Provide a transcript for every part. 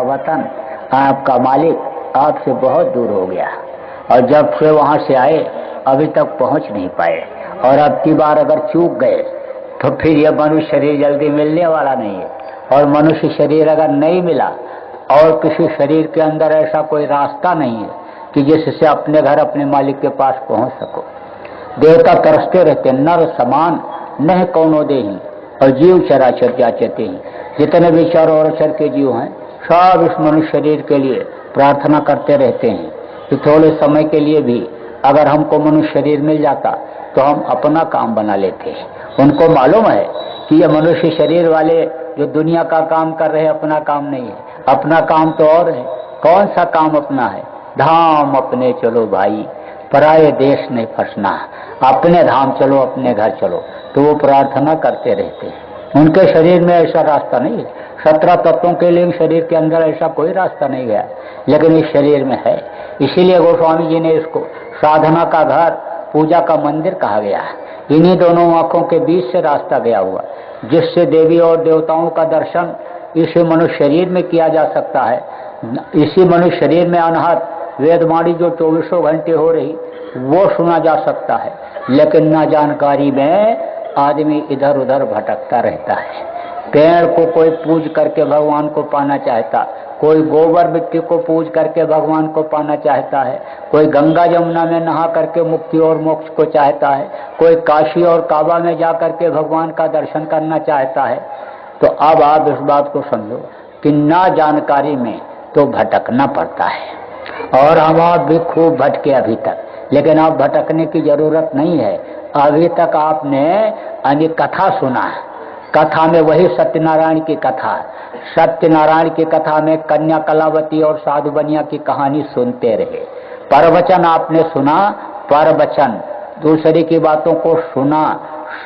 वतन आपका मालिक आपसे बहुत दूर हो गया और जब से वहां से आए अभी तक पहुंच नहीं पाए, और अब की बार अगर चूक गए तो फिर यह मनुष्य शरीर जल्दी मिलने वाला नहीं है। और मनुष्य शरीर अगर नहीं मिला और किसी शरीर के अंदर ऐसा कोई रास्ता नहीं है कि जिससे अपने घर अपने मालिक के पास पहुंच सको। देवता तरसते रहते, नर समान नहीं कौनो देही और जीव चराचर जाचते ही। जितने भी चर और अचर के जीव हैं सब इस मनुष्य शरीर के लिए प्रार्थना करते रहते हैं कि थोड़े समय के लिए भी अगर हमको मनुष्य शरीर मिल जाता तो हम अपना काम बना लेते। उनको मालूम है कि ये मनुष्य शरीर वाले जो दुनिया का काम कर रहे हैं अपना काम नहीं है, अपना काम तो और है। कौन सा काम अपना है? धाम अपने चलो भाई, पराये देश नहीं फंसना, अपने धाम चलो, अपने घर चलो। तो वो प्रार्थना करते रहते हैं। उनके शरीर में ऐसा रास्ता नहीं है। 17 तत्वों के लिए शरीर के अंदर ऐसा कोई रास्ता नहीं गया, लेकिन इस शरीर में है। इसीलिए गोस्वामी जी ने इसको साधना का घर, पूजा का मंदिर कहा गया है। इन्हीं दोनों आंखों के बीच से रास्ता गया हुआ, जिससे देवी और देवताओं का दर्शन इसी मनुष्य शरीर में किया जा सकता है। इसी मनुष्य शरीर में अनहद वेदवाणी जो 24 घंटे हो रही वो सुना जा सकता है। लेकिन ना जानकारी में आदमी इधर उधर भटकता रहता है। पेड़ को कोई पूज करके भगवान को पाना चाहता, कोई गोबर मिट्टी को पूज करके भगवान को पाना चाहता है, कोई गंगा जमुना में नहा करके मुक्ति और मोक्ष को चाहता है, कोई काशी और काबा में जा करके भगवान का दर्शन करना चाहता है। तो अब आप इस बात को समझो कि ना जानकारी में तो भटकना पड़ता है। और हम आप भी खूब भटके अभी तक, लेकिन आप भटकने की जरूरत नहीं है। अभी तक आपने अनेक कथा सुना है। कथा में वही सत्यनारायण की कथा, सत्यनारायण की कथा में कन्या कलावती और साधु बनिया की कहानी सुनते रहे। प्रवचन आपने सुना, प्रवचन दूसरे की बातों को सुना,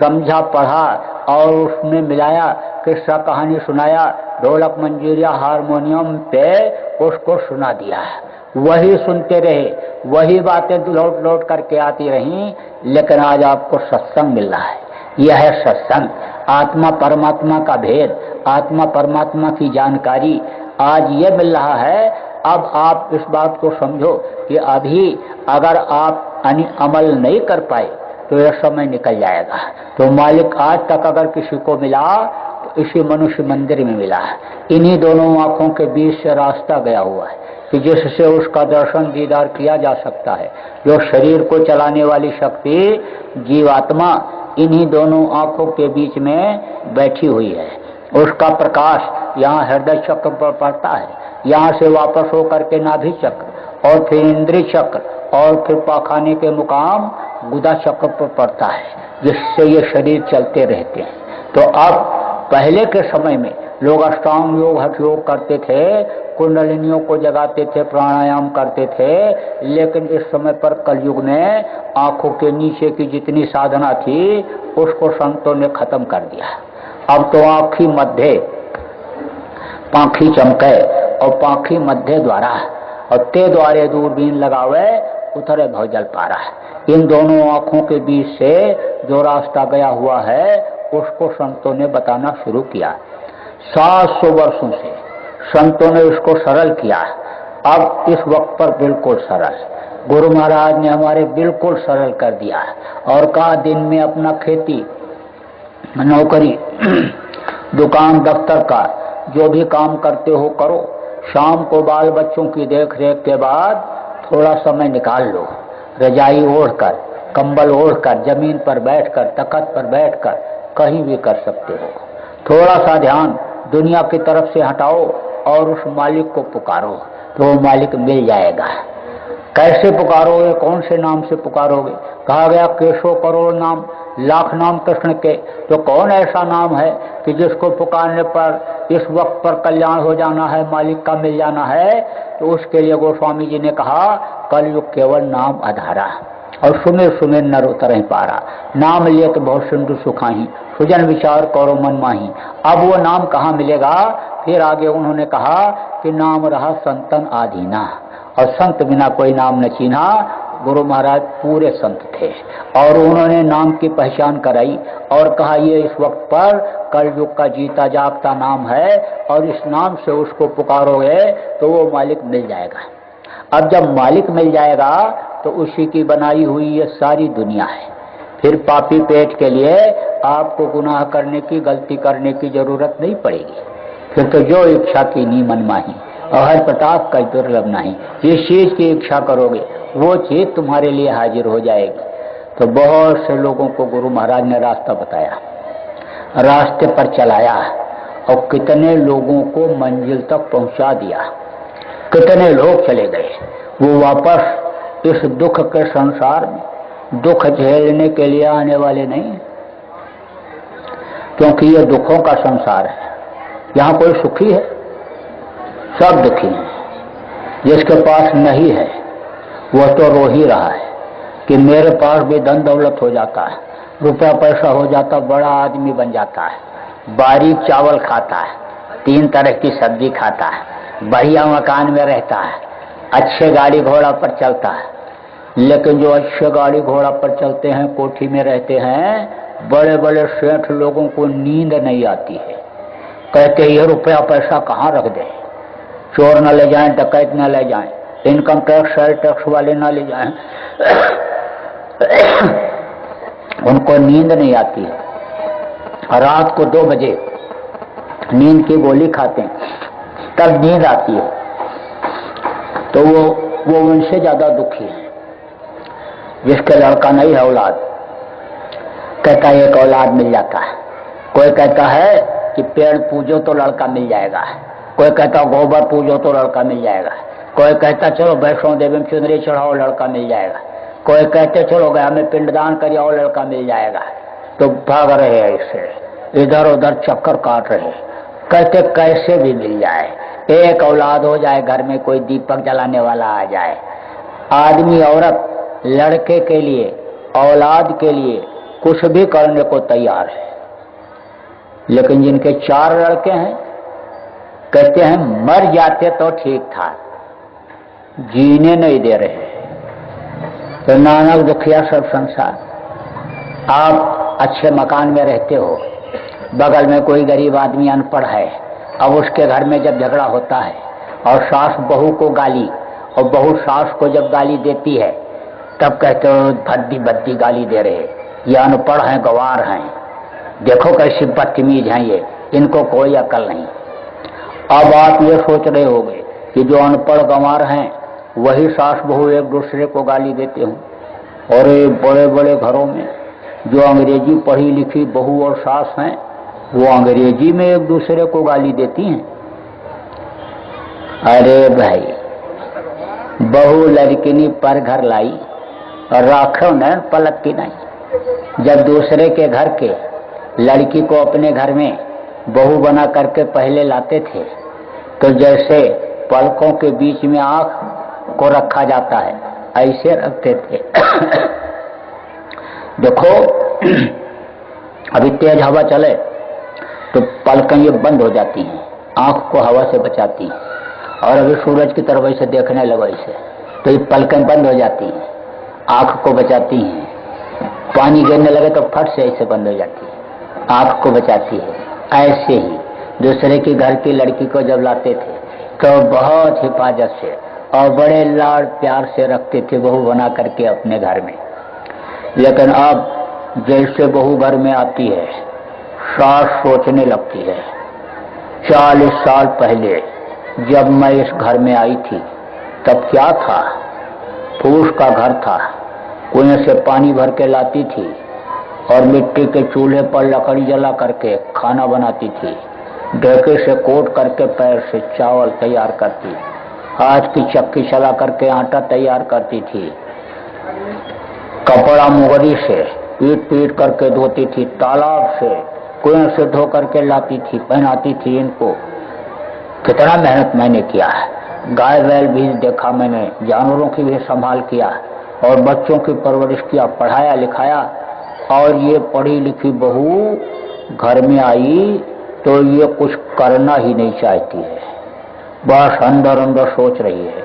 समझा, पढ़ा और उसमें मिलाया, किस्सा कहानी सुनाया, ढोलक मंजीरिया हारमोनियम पे उसको सुना दिया। वही सुनते रहे, वही बातें लौट लौट करके आती रहीं। लेकिन आज आपको सत्संग मिल रहा है। यह है सत्संग, आत्मा परमात्मा का भेद, आत्मा परमात्मा की जानकारी आज ये मिल रहा है। अब आप इस बात को समझो कि अभी अगर आप अमल नहीं कर पाए तो यह समय निकल जाएगा। तो मालिक आज तक अगर किसी को मिला तो इसी मनुष्य मंदिर में मिला है। इन्हीं दोनों आंखों के बीच से रास्ता गया हुआ है कि जिससे उसका दर्शन दीदार किया जा सकता है। जो शरीर को चलाने वाली शक्ति जीवात्मा इन्हीं दोनों आंखों के बीच में बैठी हुई है। उसका प्रकाश यहाँ हृदय चक्र पर पड़ता है, यहाँ से वापस होकर के नाभि चक्र और फिर इंद्रिय चक्र और फिर पाखाने के मुकाम गुदा चक्र पर पड़ता है, जिससे ये शरीर चलते रहते हैं। तो अब पहले के समय में लोग अष्टांग योग, हठ योग करते थे, कुंडलिनियों को जगाते थे, प्राणायाम करते थे। लेकिन इस समय पर कलयुग में आंखों के नीचे की जितनी साधना थी उसको संतों ने खत्म कर दिया। अब तो आंखी मध्य पाखी चमके और पाखी मध्य द्वारा और ते द्वारे दूरबीन लगावे उतरे भवजल पारा। इन दोनों आंखों के बीच से जो रास्ता गया हुआ है उसको संतों ने बताना शुरू किया। 700 वर्षों से संतों ने उसको सरल किया। अब इस वक्त पर बिल्कुल सरल गुरु महाराज ने हमारे बिल्कुल सरल कर दिया और कहा दिन में अपना खेती, नौकरी, दुकान, दफ्तर का जो भी काम करते हो करो। शाम को बाल बच्चों की देख रेख के बाद थोड़ा समय निकाल लो, रजाई ओढ़कर, कंबल ओढ़कर, जमीन पर बैठकर, तख्त पर बैठकर कहीं भी कर सकते हो। थोड़ा सा ध्यान दुनिया की तरफ से हटाओ और उस मालिक को पुकारो तो वो मालिक मिल जाएगा। कैसे पुकारोगे? कौन से नाम से पुकारोगे? कहा गया केशव करोड़ नाम, लाख नाम कृष्ण के। तो कौन ऐसा नाम है कि जिसको पुकारने पर इस वक्त पर कल्याण हो जाना है, मालिक का मिल जाना है? तो उसके लिए गोस्वामी जी ने कहा कलयुग केवल नाम आधारा और सुमेर सुमेर नर उतर पारा। नाम लिए तो बहुत सिंधु सुखाही, सुजन विचार करो मन माही। अब वो नाम कहाँ मिलेगा? फिर आगे उन्होंने कहा कि नाम रहा संतन आधीना और संत बिना कोई नाम न चीन्हा। गुरु महाराज पूरे संत थे और उन्होंने नाम की पहचान कराई और कहा ये इस वक्त पर कलयुग का जीता जागता नाम है और इस नाम से उसको पुकारोगे तो वो मालिक मिल जाएगा। अब जब मालिक मिल जाएगा तो उसी की बनाई हुई ये सारी दुनिया है। फिर पापी पेट के लिए आपको गुनाह करने की, गलती करने की जरूरत नहीं पड़ेगी। फिर तो जो इच्छा की नी मनमाही और हर प्रताप का दुर्लभ नहीं, जिस चीज की इच्छा करोगे वो चीज तुम्हारे लिए हाजिर हो जाएगी। तो बहुत से लोगों को गुरु महाराज ने रास्ता बताया, रास्ते पर चलाया और कितने लोगों को मंजिल तक पहुंचा दिया। कितने लोग चले गए, वो वापस इस दुख के संसार में दुख झेलने के लिए आने वाले नहीं, क्योंकि ये दुखों का संसार है। यहाँ कोई सुखी है? सब दुखी हैं। जिसके पास नहीं है वह तो रो ही रहा है कि मेरे पास भी धन दौलत हो जाता है, रुपया पैसा हो जाता, बड़ा आदमी बन जाता है, बारीक चावल खाता है, 3 तरह की सब्जी खाता है, बढ़िया मकान में रहता है, अच्छे गाड़ी घोड़ा पर चलता है। लेकिन जो अच्छे गाड़ी घोड़ा पर चलते हैं, कोठी में रहते हैं, बड़े बड़े सेठ लोगों को नींद नहीं आती है। कहते ये रुपया पैसा कहाँ रख दें, चोर न ले जाएं, डकैत न ले जाएं, इनकम टैक्स सेल टैक्स वाले न ले जाएं। उनको नींद नहीं आती है। रात को 2 बजे नींद की गोली खाते हैं, तब नींद आती है। तो वो उनसे ज्यादा दुखी है जिसके लड़का नहीं है, औलाद। कहता है एक औलाद मिल जाता है। कोई कहता है कि पेड़ पूजो तो लड़का मिल जाएगा, कोई कहता गोबर पूजो तो लड़का मिल जाएगा, कोई कहता चलो वैष्णो देवी में चुनरी चढ़ाओ लड़का मिल जाएगा, कोई कहते चलो गया में पिंडदान करिए लड़का मिल जाएगा। तो भाग रहे ऐसे, इधर उधर चक्कर काट रहे, कहते कैसे भी मिल जाए, एक औलाद हो जाए, घर में कोई दीपक जलाने वाला आ जाए। आदमी औरत लड़के के लिए, औलाद के लिए कुछ भी करने को तैयार है। लेकिन जिनके 4 लड़के हैं कहते हैं मर जाते तो ठीक था, जीने नहीं दे रहे। तो नानक दुखिया सब संसार। आप अच्छे मकान में रहते हो, बगल में कोई गरीब आदमी अनपढ़ है, अब उसके घर में जब झगड़ा होता है और सास बहू को गाली और बहू सास को जब गाली देती है तब कहते हो भद्दी भद्दी गाली दे रहे, ये अनपढ़ हैं, गंवार हैं, देखो कैसी बदतमीज हैं ये, इनको कोई अकल नहीं। अब आप ये सोच रहे होंगे कि जो अनपढ़ गंवार हैं वही सास बहू एक दूसरे को गाली देते हों। और बड़े बड़े घरों में जो अंग्रेजी पढ़ी लिखी बहू और सास हैं वो अंग्रेजी में एक दूसरे को गाली देती हैं। अरे भाई, बहू लड़किनी पर घर लाई और राखो न पलक की नहीं। जब दूसरे के घर के लड़की को अपने घर में बहू बना करके पहले लाते थे तो जैसे पलकों के बीच में आंख को रखा जाता है ऐसे रखते थे। देखो अभी तेज हवा चले तो पलकें ये बंद हो जाती हैं, आंख को हवा से बचाती हैं। और अभी सूरज की तरफ ऐसे देखने लगो ऐसे तो ये पलकें बंद हो जाती हैं, आंख को बचाती हैं। पानी गिरने लगे तो फट से ऐसे बंद हो जाती है, आंख को बचाती है। ऐसे ही दूसरे के घर की लड़की को जब लाते थे तो बहुत हिफाजत से और बड़े लाड़ प्यार से रखते थे बहू बना करके अपने घर में। लेकिन अब जैसे बहू घर में आती है सास सोचने लगती है 40 साल पहले जब मैं इस घर में आई थी तब क्या था, फूस का घर था, कुएं से पानी भर के लाती थी और मिट्टी के चूल्हे पर लकड़ी जला करके खाना बनाती थी, ढेके से कोट करके पैर से चावल तैयार करती, हाथ की चक्की चला करके आटा तैयार करती थी, कपड़ा मुगरी से पीट पीट करके धोती थी, तालाब से कुएं से धो करके लाती थी, पहनाती थी इनको। कितना मेहनत मैंने किया है, गाय बैल भी देखा मैंने, जानवरों की भी संभाल किया और बच्चों की परवरिश किया, पढ़ाया लिखाया। और ये पढ़ी लिखी बहू घर में आई तो ये कुछ करना ही नहीं चाहती है, बस अंदर अंदर सोच रही है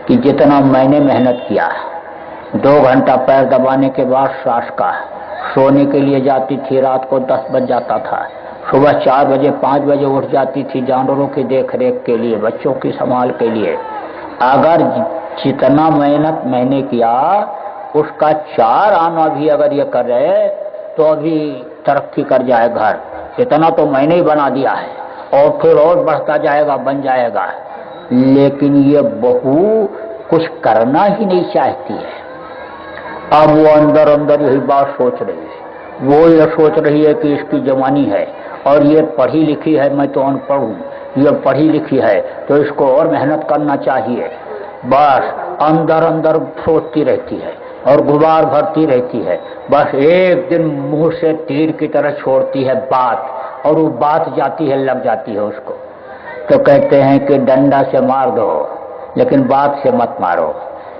कि जितना मैंने मेहनत किया 2 घंटा पैर दबाने के बाद सास का सोने के लिए जाती थी। रात को 10 बज जाता था। सुबह 4 बजे 5 बजे उठ जाती थी जानवरों की देख रेख के लिए, बच्चों की संभाल के लिए। अगर जितना मेहनत मैंने किया उसका 4 आना भी अगर ये कर रहे तो अभी तरक्की कर जाए घर। इतना तो मैंने ही बना दिया है और फिर और बढ़ता जाएगा, बन जाएगा। लेकिन ये बहू कुछ करना ही नहीं चाहती है। अब वो अंदर अंदर यही बात सोच रही है। वो ये सोच रही है कि इसकी जवानी है और ये पढ़ी लिखी है, मैं तो अनपढ़ हूँ, ये पढ़ी लिखी है तो इसको और मेहनत करना चाहिए। बस अंदर अंदर सोचती रहती है और गुबार भरती रहती है। बस एक दिन मुंह से तीर की तरह छोड़ती है बात, और वो बात जाती है, लग जाती है उसको। तो कहते हैं कि डंडा से मार दो लेकिन बात से मत मारो।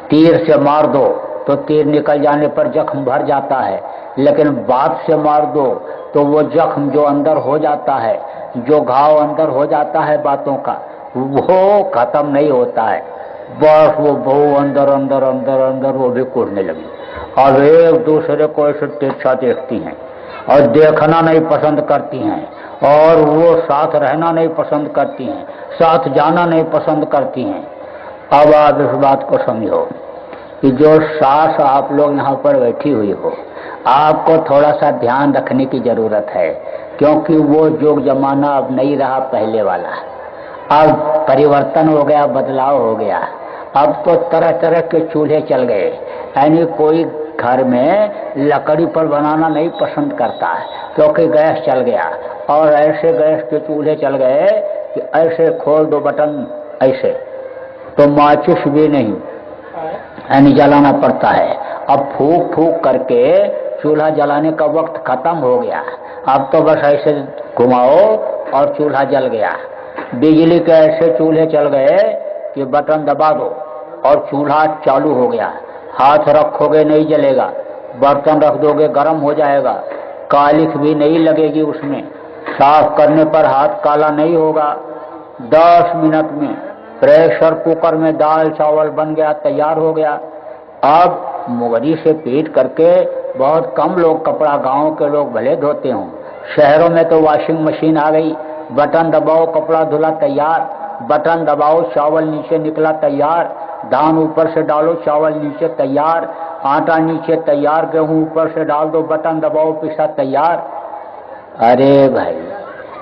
तीर से मार दो तो तीर निकल जाने पर जख्म भर जाता है, लेकिन बात से मार दो तो वो जख्म जो अंदर हो जाता है, जो घाव अंदर हो जाता है बातों का, वो खत्म नहीं होता है। बस वो बहू अंदर अंदर अंदर अंदर वो भी कूदने लगी। अब एक दूसरे को ऐसे तिरछा देखती हैं और देखना नहीं पसंद करती हैं, और वो साथ रहना नहीं पसंद करती हैं, साथ जाना नहीं पसंद करती हैं। अब आप इस बात को समझो कि जो सास आप लोग यहाँ पर बैठी हुई हो, आपको थोड़ा सा ध्यान रखने की जरूरत है, क्योंकि वो युग जमाना अब नहीं रहा पहले वाला। अब परिवर्तन हो गया, बदलाव हो गया। अब तो तरह तरह के चूल्हे चल गए, यानी कोई घर में लकड़ी पर बनाना नहीं पसंद करता है क्योंकि गैस चल गया। और ऐसे गैस के चूल्हे चल गए कि ऐसे खोल दो बटन ऐसे, तो माचिस भी नहीं यानी जलाना पड़ता है। अब फूक फूक करके चूल्हा जलाने का वक्त खत्म हो गया। अब तो बस ऐसे घुमाओ और चूल्हा जल गया। बिजली के ऐसे चूल्हे चल गए कि बटन दबा दो और चूल्हा चालू हो गया। हाथ रखोगे नहीं जलेगा, बर्तन रख दोगे गर्म हो जाएगा, कालिख भी नहीं लगेगी उसमें, साफ करने पर हाथ काला नहीं होगा। 10 मिनट में प्रेशर कुकर में दाल चावल बन गया, तैयार हो गया। अब मुगरी से पीट करके बहुत कम लोग कपड़ा, गांव के लोग भले धोते हों, शहरों में तो वॉशिंग मशीन आ गई, बटन दबाओ कपड़ा धुला तैयार, बटन दबाओ चावल नीचे निकला तैयार, धान ऊपर से डालो चावल नीचे तैयार, आटा नीचे तैयार, गेहूं ऊपर से डाल दो, बटन दबाओ पिसा तैयार। अरे भाई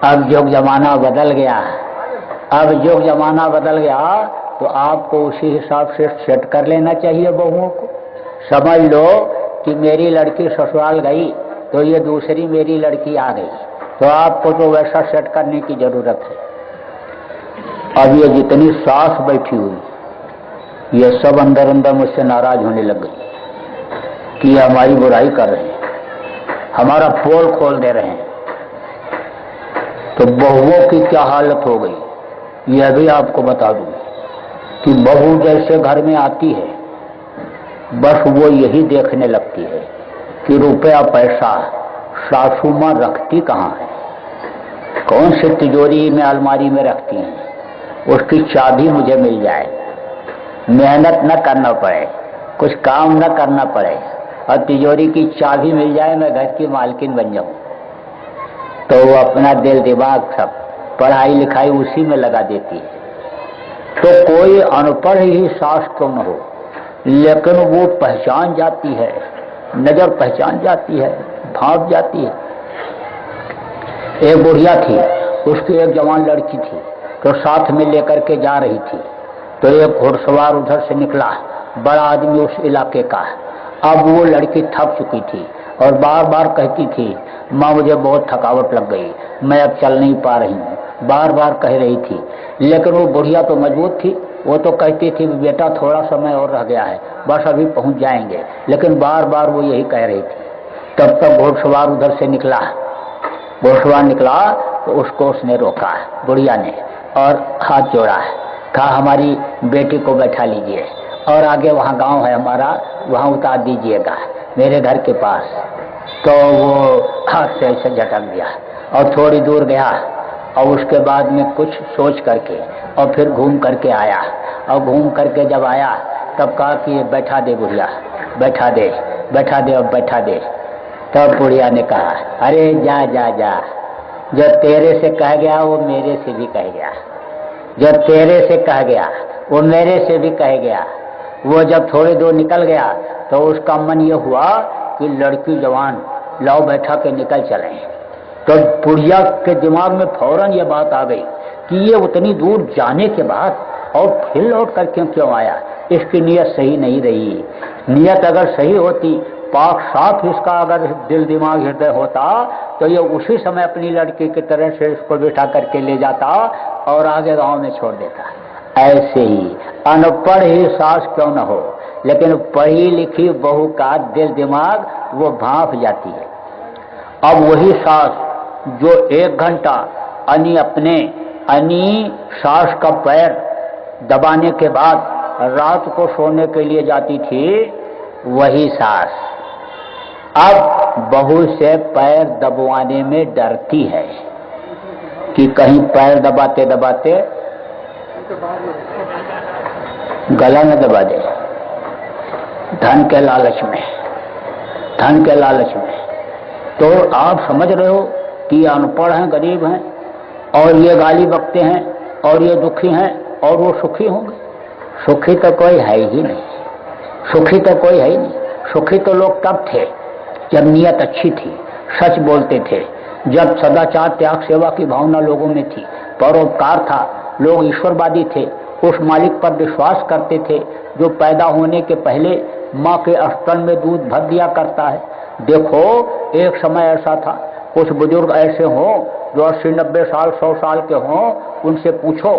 अब युग जमाना बदल गया। अब युग जमाना बदल गया तो आपको उसी हिसाब से सेट कर लेना चाहिए बहुओं को। समझ लो कि मेरी लड़की ससुराल गई तो ये दूसरी मेरी लड़की आ गई, तो आपको तो वैसा सेट करने की जरूरत है। अब ये जितनी सास बैठी हुई ये सब अंदर अंदर मुझसे नाराज होने लग गई कि ये हमारी बुराई कर रहे हैं, हमारा पोल खोल दे रहे हैं। तो बहुओं की क्या हालत हो गई यह भी आपको बता दूं कि बहू जैसे घर में आती है बस वो यही देखने लगती है कि रुपया पैसा सासू मां रखती कहाँ है, कौन सी तिजोरी में अलमारी में रखती हैं, उसकी चाबी मुझे मिल जाए, मेहनत न करना पड़े, कुछ काम न करना पड़े और तिजोरी की चाबी मिल जाए, मैं घर की मालकिन बन जाऊं। तो वो अपना दिल दिमाग सब पढ़ाई लिखाई उसी में लगा देती है। तो कोई अनपढ़ ही सास क्यों न हो, लेकिन वो पहचान जाती है, नजर पहचान जाती है, भाप जाती है। एक बुढ़िया थी, उसकी एक जवान लड़की थी, तो साथ में लेकर के जा रही थी। तो एक घुड़सवार उधर से निकला, बड़ा आदमी उस इलाके का। अब वो लड़की थक चुकी थी और बार बार कहती थी, माँ मुझे बहुत थकावट लग गई, मैं अब चल नहीं पा रही हूँ, बार बार कह रही थी। लेकिन वो बुढ़िया तो मजबूत थी, वो तो कहती थी बेटा थोड़ा समय और रह गया है, बस अभी पहुँच जाएंगे, लेकिन बार बार वो यही कह रही थी। तब तक घुड़सवार उधर से निकला, घुड़सवार निकला तो उसको उसने रोका, बुढ़िया ने, और हाथ जोड़ा, कहा हमारी बेटी को बैठा लीजिए और आगे वहाँ गांव है हमारा, वहाँ उतार दीजिएगा मेरे घर के पास। तो वो हाथ से ऐसे झटक दिया और थोड़ी दूर गया और उसके बाद में कुछ सोच करके और फिर घूम करके आया, और घूम करके जब आया तब कहा कि ये बैठा दे बुढ़िया, बैठा दे बैठा दे, अब बैठा दे। तब बुढ़िया ने कहा, अरे जा जा जा, जो तेरे से कह गया वो मेरे से भी कह गया, जो तेरे से कह गया वो मेरे से भी कह गया। वो जब थोड़ी दूर निकल गया तो उसका मन ये हुआ कि लड़की जवान, लाओ बैठा के निकल चले। तो बुढ़िया के दिमाग में फौरन ये बात आ गई कि ये उतनी दूर जाने के बाद और फिर लौट कर क्यों आया, इसकी नीयत सही नहीं रही। नीयत अगर सही होती, पाक साफ इसका अगर दिल दिमाग हृदय होता, तो ये उसी समय अपनी लड़की की तरह से इसको बिठा करके ले जाता और आगे गांव में छोड़ देता। ऐसे ही अनपढ़ ही सास क्यों न हो, लेकिन पढ़ी लिखी बहू का दिल दिमाग वो भांप जाती है। अब वही सास जो 1 घंटा अपनी सास का पैर दबाने के बाद रात को सोने के लिए जाती थी, वही सास अब बहू से पैर दबवाने में डरती है कि कहीं पैर दबाते दबाते गला न दबा दे। धन के लालच में, धन के लालच में। तो आप समझ रहे हो कि अनपढ़ हैं, गरीब हैं, और ये गाली बकते हैं, और ये दुखी हैं, और वो सुखी होंगे? सुखी तो कोई है ही नहीं, सुखी तो कोई है ही नहीं। सुखी तो लोग तब थे जब नीयत अच्छी थी, सच बोलते थे, जब सदाचार त्याग सेवा की भावना लोगों में थी, परोपकार था, लोग ईश्वरवादी थे, उस मालिक पर विश्वास करते थे जो पैदा होने के पहले माँ के स्तन में दूध भर दिया करता है। देखो एक समय ऐसा था, कुछ बुजुर्ग ऐसे हों जो 80-90 साल 100 साल के हों, उनसे पूछो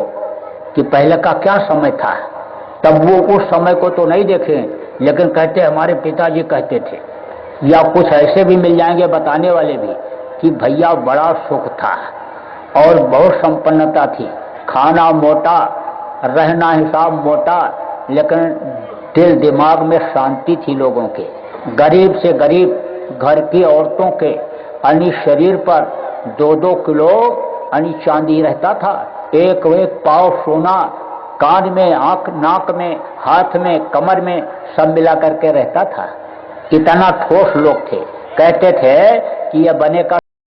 कि पहले का क्या समय था, तब वो उस समय को तो नहीं देखे, लेकिन कहते हमारे पिताजी कहते थे। या कुछ ऐसे भी मिल जाएंगे बताने वाले भी कि भैया बड़ा सुख था और बहुत संपन्नता थी, खाना मोटा, रहना हिसाब मोटा, लेकिन दिल दिमाग में शांति थी लोगों के। गरीब से गरीब घर की औरतों के शरीर पर 2-2 किलो चांदी रहता था, एक पाव सोना, कान में, आंख, नाक में, हाथ में, कमर में सब मिला करके रहता था। कितना ठोस लोग थे, कहते थे कि यह बने का